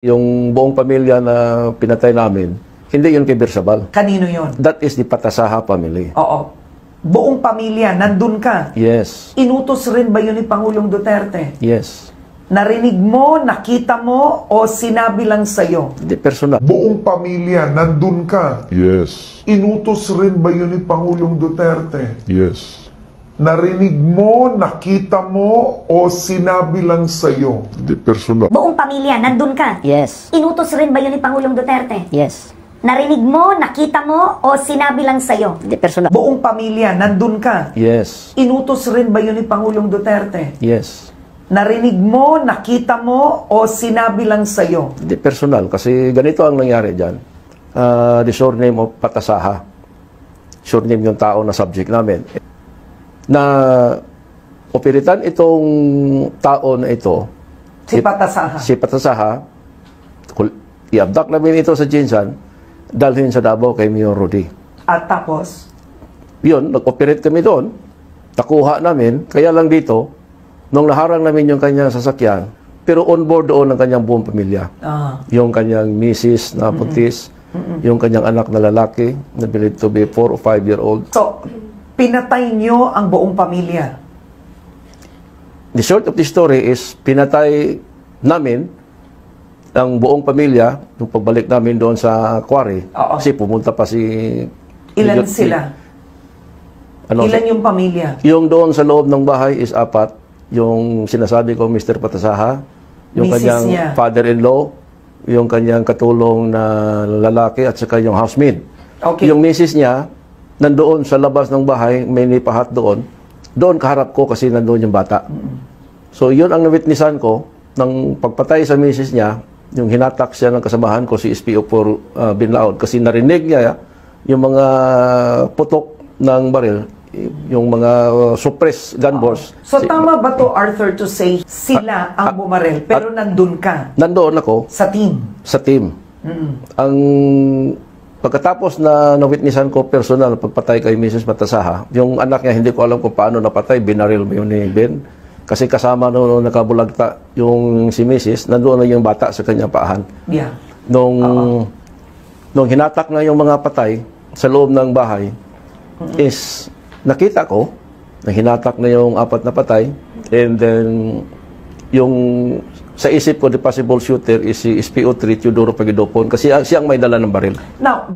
Yung buong pamilya na pinatay namin, hindi yun kay Bersabal. Kanino yon? That is the Patasaha family. Oo. Buong pamilya, nandun ka. Yes. Inutos rin ba yun ni Pangulong Duterte? Yes. Narinig mo, nakita mo, o sinabi lang sa'yo? Hindi, personal. Buong pamilya, nandun ka. Yes. Inutos rin ba yun ni Pangulong Duterte? Yes. Narinig mo, nakita mo, o sinabi lang sa'yo? Hindi, personal. Buong pamilya, nandun ka. Yes. Inutos rin ba yun ni Pangulong Duterte? Yes. Narinig mo, nakita mo, o sinabi lang sa'yo? Hindi, personal. Buong pamilya, nandun ka. Yes. Inutos rin ba yun ni Pangulong Duterte? Yes. Narinig mo, nakita mo, o sinabi lang sa'yo? Hindi, personal. Kasi ganito ang nangyari dyan. The surname of Patasaha. Surname yung tao na subject namin. Na operitan itong tao na ito, Si Patasaha. si Patasaha, i-abduct namin ito sa Jinsan, dalhin sa Davao kay Mayor Rudy. At tapos? Yun, nag-operate kami doon, nakuha namin, kaya lang dito, nung naharang namin yung kanyang sasakyan, pero on board doon ang kanyang buong pamilya. Yung kanyang misis na buntis, yung kanyang anak na lalaki, na believed to be 4 or 5-year-old. So, pinatay nyo ang buong pamilya. The short of the story is, pinatay namin ang buong pamilya nung pagbalik namin doon sa quarry. Oo. Kasi pumunta pa si... Ilan sila? Ilan yung pamilya? Yung doon sa loob ng bahay is 4. Yung sinasabi ko, Mr. Patasaha, yung Misis kanyang niya. father-in-law, yung kanyang katulong na lalaki, at saka yung housemaid. Okay. Yung misis niya, nandoon sa labas ng bahay, may nipahat doon. Doon kaharap ko kasi nandoon yung bata. So yun ang nawitnessan ko ng pagpatay sa misis niya, yung hinatak siya ng kasamahan ko si SPO4 Binlaod kasi narinig niya yung mga putok ng baril, yung mga suppressed gun balls. So, tama ba to, Arthur, to say sila ang bumaril, pero nandun ka Nandoon ako sa team? sa team. Ang pagkatapos na nawitnessan ko personal pagpatay kay Mrs. Patasaha, yung anak niya hindi ko alam kung paano napatay, binaril mo yun ni Ben. Kasi kasama nung nakabulagta yung si Mrs., nandoon na yung bata sa kanyang paahan. Yeah. Nung hinatak na yung mga patay sa loob ng bahay, is nakita ko na hinatak na yung 4 na patay, and then yung sa isip ko, the possible shooter is si SPO3 Teodoro Pagidopon kasi siyang may dala ng baril. Now,